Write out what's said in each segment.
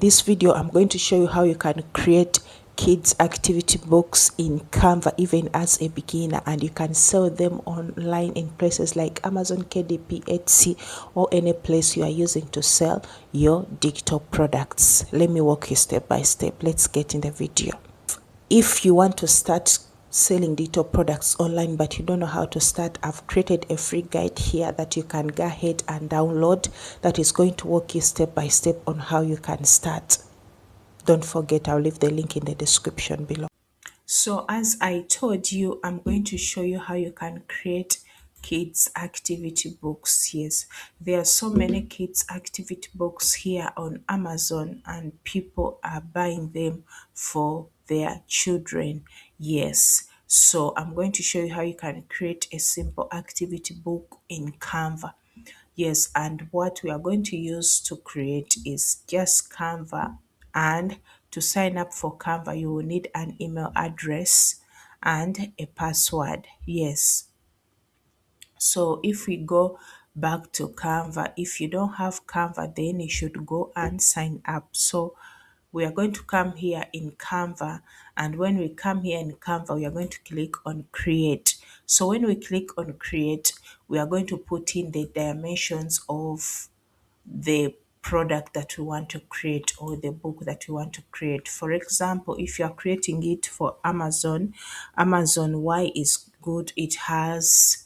this video, I'm going to show you how you can create kids activity books in Canva even as a beginner, and you can sell them online in places like Amazon, KDP, Etsy, or any place you are using to sell your digital products. Let me walk you step by step. Let's get in the video. If you want to start selling digital products online but you don't know how to start, I've created a free guide here that you can go ahead and download that is going to walk you step by step on how you can start. Don't forget, I'll leave the link in the description below. So as I told you, I'm going to show you how you can create kids activity books. Yes, there are so many kids activity books here on Amazon and people are buying them for their children. Yes, so I'm going to show you how you can create a simple activity book in Canva. Yes, and what we are going to use to create is just Canva. And to sign up for Canva, you will need an email address and a password. Yes. So if we go back to Canva, if you don't have Canva, then you should go and sign up. So we are going to come here in Canva, and when we come here in Canva, we are going to click on create. So when we click on create, we are going to put in the dimensions of the product that we want to create or the book that we want to create. For example, if you are creating it for Amazon, Amazon why is good, it has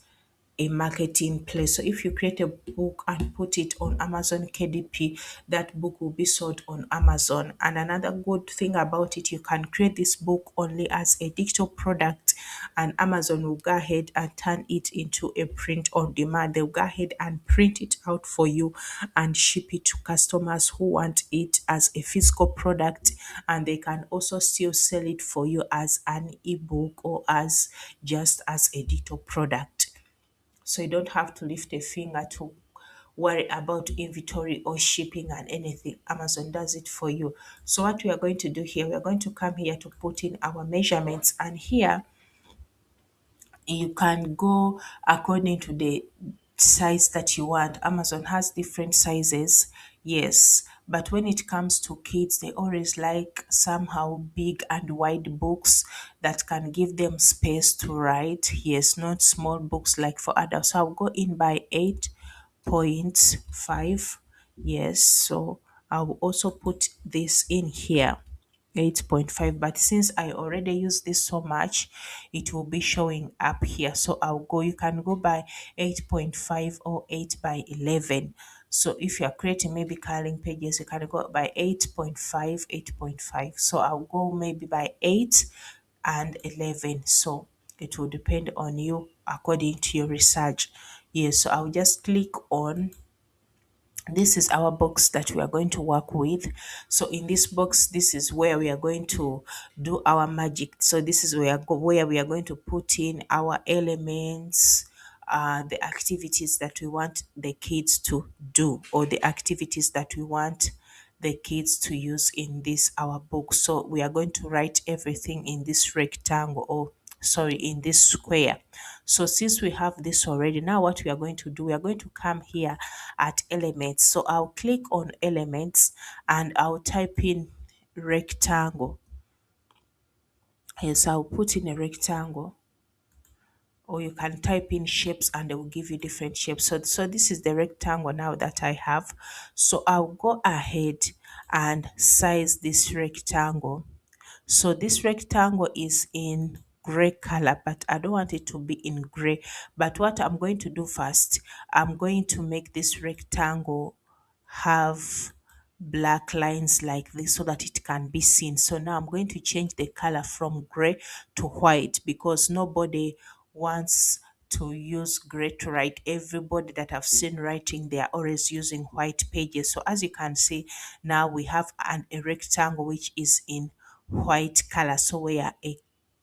a marketing place. So if you create a book and put it on Amazon KDP, that book will be sold on Amazon. And another good thing about it, you can create this book only as a digital product, and Amazon will go ahead and turn it into a print on demand. They'll go ahead and print it out for you and ship it to customers who want it as a physical product, and they can also still sell it for you as an ebook or as just as a digital product. So you don't have to lift a finger to worry about inventory or shipping and anything. Amazon does it for you. So what we are going to do here, we are going to come here to put in our measurements, and here you can go according to the size that you want. Amazon has different sizes, yes, but when it comes to kids, they always like somehow big and wide books that can give them space to write. Yes, not small books like for adults. So I'll go in by 8.5. Yes, so I'll also put this in here. 8.5, but since I already use this so much, it will be showing up here. So you can go by 8.5 or 8 by 11. So if you are creating maybe curling pages, you can go by 8.5, 8.5. So I'll go maybe by 8 and 11. So it will depend on you according to your research. Yes, so I'll just click on, this is our box that we are going to work with. So in this box, this is where we are going to do our magic. So this is where we are going to put in our elements, the activities that we want the kids to do, or the activities that we want the kids to use in this our book. So we are going to write everything in this rectangle, or sorry, in this square. So since we have this already, now what we are going to do, we are going to come here at elements. So I'll click on elements and I'll type in rectangle. Yes, I'll put in a rectangle, or you can type in shapes and they will give you different shapes. So this is the rectangle now that I have. So I'll go ahead and size this rectangle. So this rectangle is in gray color, but I don't want it to be in gray. But what I'm going to do first, I'm going to make this rectangle have black lines like this so that it can be seen. So now I'm going to change the color from gray to white, because nobody wants to use gray to write. Everybody that I've seen writing, they are always using white pages. So as you can see, now we have a rectangle which is in white color, so where a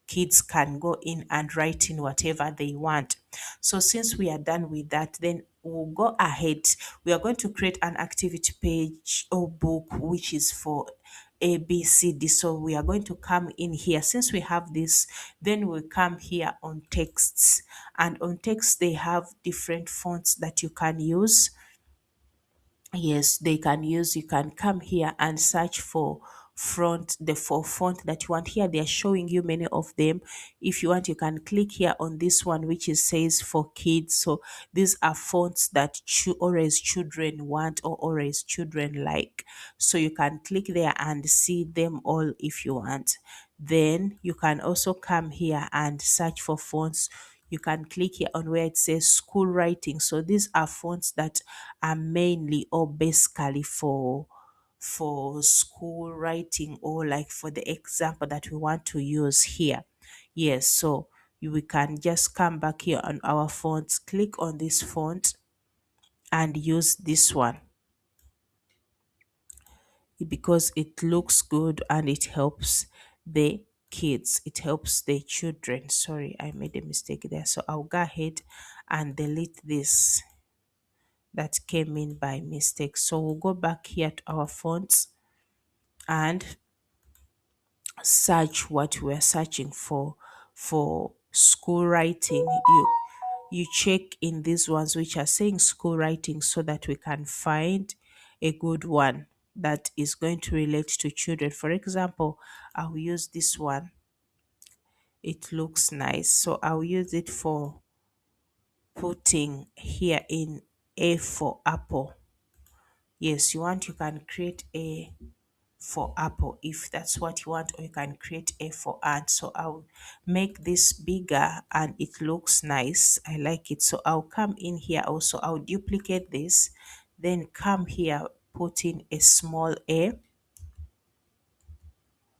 kids can go in and write in whatever they want. So since we are done with that, then we'll go ahead. We are going to create an activity page or book which is for A, B, C, D. So we are going to come in here. Since we have this, then we'll come here on texts. And on text, they have different fonts that you can use. Yes, they can use, you can come here and search for font that you want. Here they are showing you many of them. If you want, you can click here on this one which is says for kids. So these are fonts that always children want or always children like. So you can click there and see them all if you want. Then you can also come here and search for fonts. You can click here on where it says school writing. So these are fonts that are mainly or basically for school writing, or like for the example that we want to use here. Yes, so we can just come back here on our fonts, click on this font and use this one because it looks good and it helps the kids, it helps the children. Sorry, I made a mistake there, so I'll go ahead and delete this that came in by mistake. So we'll go back here to our fonts and search what we're searching for school writing. You check in these ones which are saying school writing so that we can find a good one that is going to relate to children. For example, I'll use this one. It looks nice, so I'll use it for putting here in A for apple. Yes, you want, you can create A for apple if that's what you want, or you can create A for ant. So I'll make this bigger and it looks nice, I like it. So I'll come in here also, I'll duplicate this, then come here, put in a small A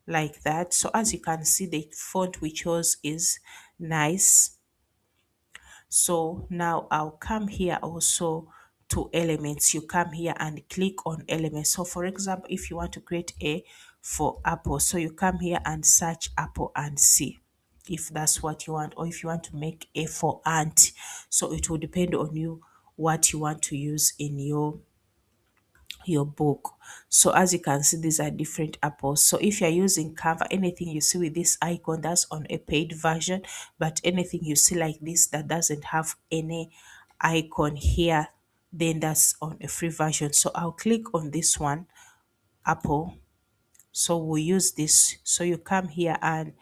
like that. So as you can see, the font we chose is nice. So now I'll come here also to elements. You come here and click on elements. So for example, if you want to create A for apple, so you come here and search apple and see if that's what you want, or if you want to make A for ant. So it will depend on you what you want to use in your book. So as you can see, these are different apples. So if you're using Canva, anything you see with this icon, that's on a paid version, but anything you see like this that doesn't have any icon here, then that's on a free version. So I'll click on this one, apple. So we'll use this. So you come here and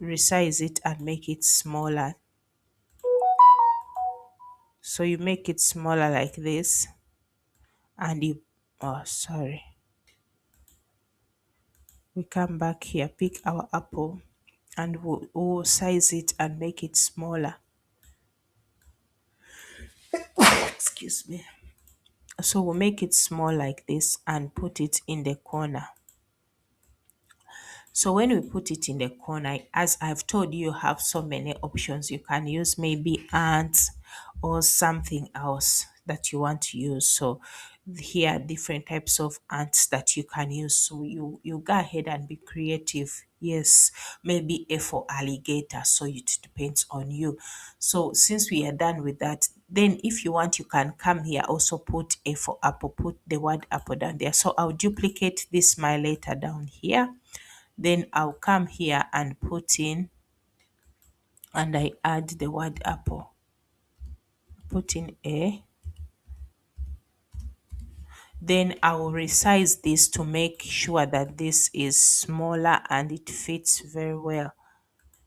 resize it and make it smaller. So you make it smaller like this, and you, oh sorry, we come back here, pick our apple, and we'll size it and make it smaller. Excuse me. So we'll make it small like this and put it in the corner. So when we put it in the corner, as I've told you, you have so many options. You can use maybe ants or something else that you want to use. So here are different types of ants that you can use. So you go ahead and be creative. Yes, maybe A for alligator. So it depends on you. So since we are done with that, then if you want, you can come here, also put A for apple, put the word apple down there. So I'll duplicate this my letter down here, then I'll come here and put in, and I add the word apple, put in A. Then I will resize this to make sure that this is smaller and it fits very well.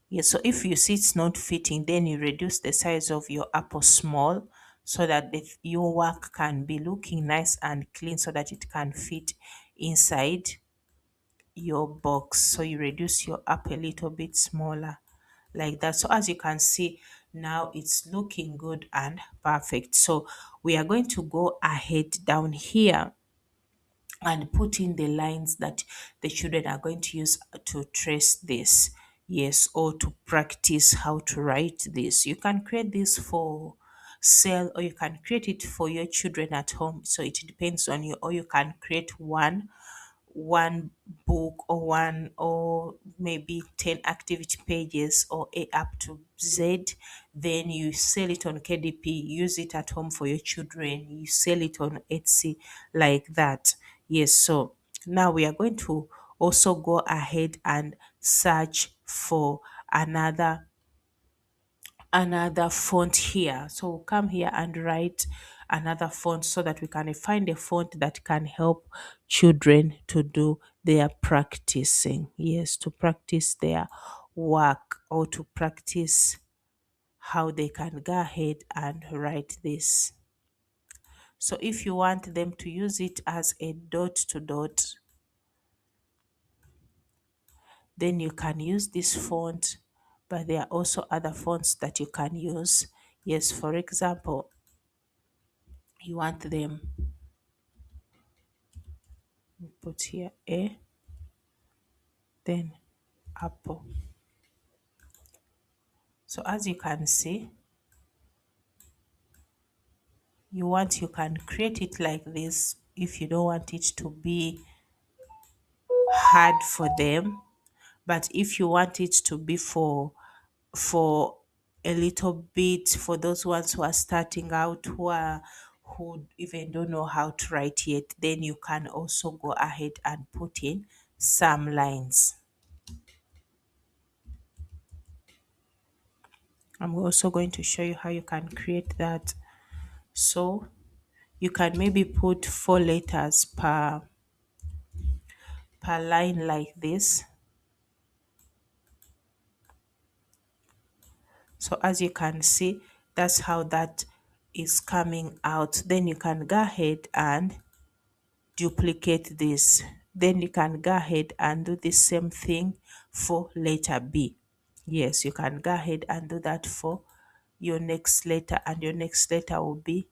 Yeah, so if you see it's not fitting, then you reduce the size of your apple small so that your work can be looking nice and clean, so that it can fit inside your box. So you reduce your app a little bit smaller like that. So as you can see, now it's looking good and perfect. So we are going to go ahead down here and put in the lines that the children are going to use to trace this. Yes, or to practice how to write this. You can create this for sale, or you can create it for your children at home. So it depends on you, or you can create one book, or one, or maybe 10 activity pages, or A up to Z. Then you sell it on KDP, use it at home for your children, you sell it on Etsy like that. Yes, so now we are going to also go ahead and search for another font here. So we'll come here and write another font so that we can find a font that can help children to do their practicing. Yes, to practice their work or to practice how they can go ahead and write this. So if you want them to use it as a dot to dot, then you can use this font, but there are also other fonts that you can use. Yes, for example, you want them, put here A, then Apple. So as you can see, you can create it like this if you don't want it to be hard for them. But if you want it to be for a little bit for those ones who are starting out, who even don't know how to write yet, then you can also go ahead and put in some lines. I'm also going to show you how you can create that. So you can maybe put 4 letters per line like this. So as you can see, that's how that is coming out. Then you can go ahead and duplicate this. Then you can go ahead and do the same thing for letter B. Yes, you can go ahead and do that for your next letter, and your next letter will be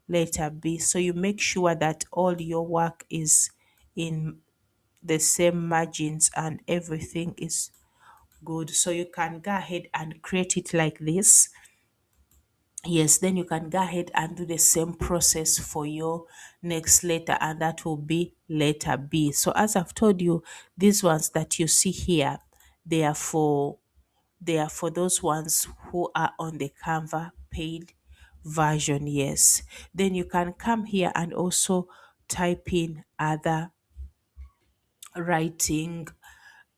letter B. So you make sure that all your work is in the same margins and everything is good. So you can go ahead and create it like this. Yes, then you can go ahead and do the same process for your next letter, and that will be letter B. So as I've told you, these ones that you see here, they are for those ones who are on the Canva paid version. Yes, then you can come here and also type in writing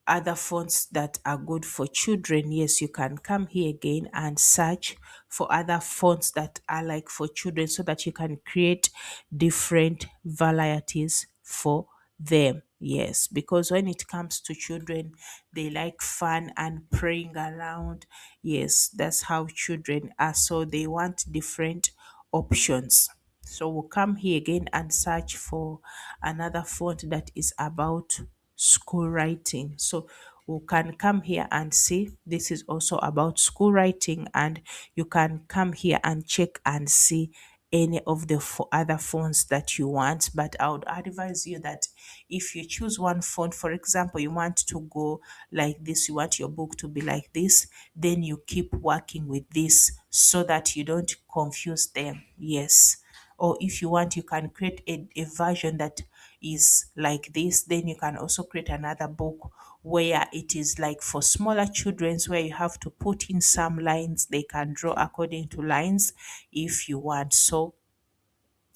other fonts that are good for children. Yes, you can come here again and search for other fonts that are like for children so that you can create different varieties for them. Yes, because when it comes to children, they like fun and playing around. Yes, that's how children are. So they want different options. So we'll come here again and search for another font that is about school writing. So we can come here and see this is also about school writing, and you can come here and check and see any of the other fonts that you want. But I would advise you that if you choose one font, for example, you want to go like this, you want your book to be like this, then you keep working with this so that you don't confuse them. Yes, or if you want, you can create a version that is like this. Then you can also create another book where it is like for smaller children's, where you have to put in some lines, they can draw according to lines if you want. So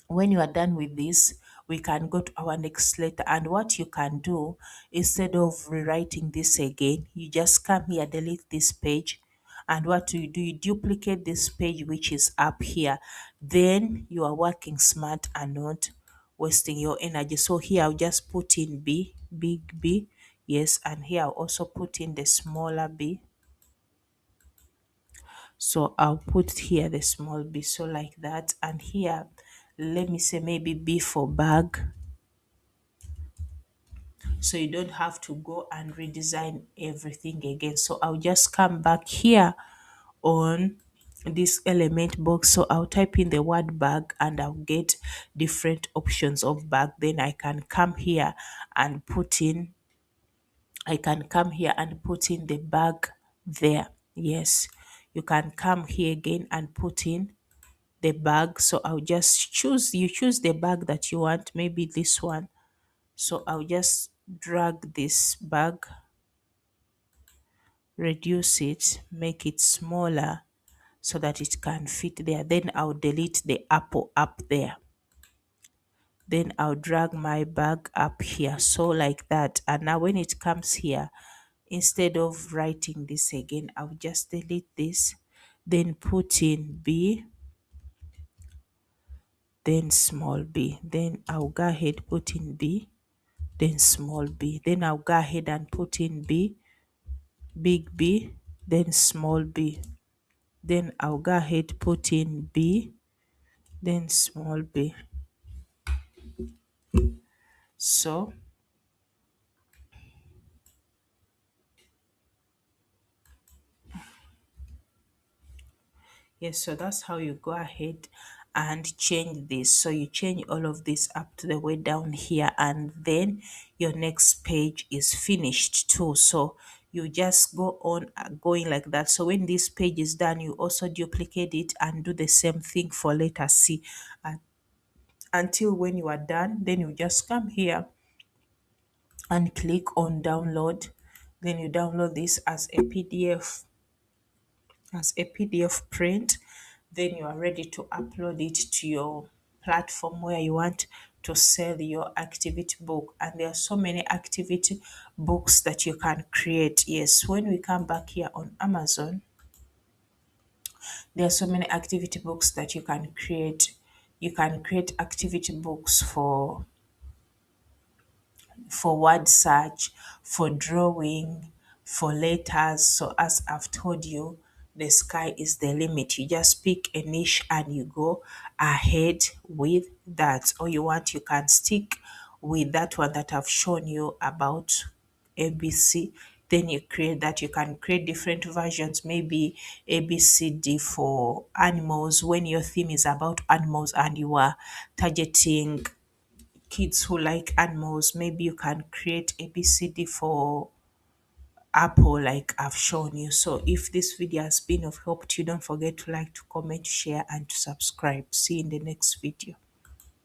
when you are done with this, we can go to our next letter. And what you can do, instead of rewriting this again, you just come here, delete this page, and what do, you duplicate this page which is up here. Then you are working smart and not wasting your energy. So here I'll just put in B, big B. Yes, and here I'll also put in the smaller b. So I'll put here the small b, so like that. And here, let me say maybe B for bag, so you don't have to go and redesign everything again. So I'll just come back here on this element box. So I'll type in the word bag and I'll get different options of bag. Then I can come here and put in the bag there. Yes, you can come here again and put in the bag. So I'll just choose the bag that you want, maybe this one. So I'll just drag this bag, reduce it, make it smaller so that it can fit there. Then I'll delete the apple up there. Then I'll drag my bag up here, so like that. And now when it comes here, instead of writing this again, I'll just delete this, then put in B, then small b, then I'll go ahead put in b, then small b, then I'll go ahead and put in b, big B, then small b, then I'll go ahead put in b, then small b. So yes, so that's how you go ahead and change this. So you change all of this up to the way down here, and then your next page is finished too. So you just go on going like that. So when this page is done, you also duplicate it and do the same thing for letter C, until when you are done, then you just come here and click on download. Then you download this as a PDF, print. Then you are ready to upload it to your platform where you want to sell your activity book. And there are so many activity books that you can create. Yes, when we come back here on Amazon, there are so many activity books that you can create. You can create activity books for word search, for drawing, for letters. So as I've told you, the sky is the limit. You just pick a niche and you go ahead with that. Or you want, you can stick with that one that I've shown you about ABC. Then you create that. You can create different versions, maybe ABCD for animals. When your theme is about animals and you are targeting kids who like animals, maybe you can create ABCD for apple like I've shown you. So if this video has been of help to you, don't forget to like, to comment, share, and to subscribe. See you in the next video.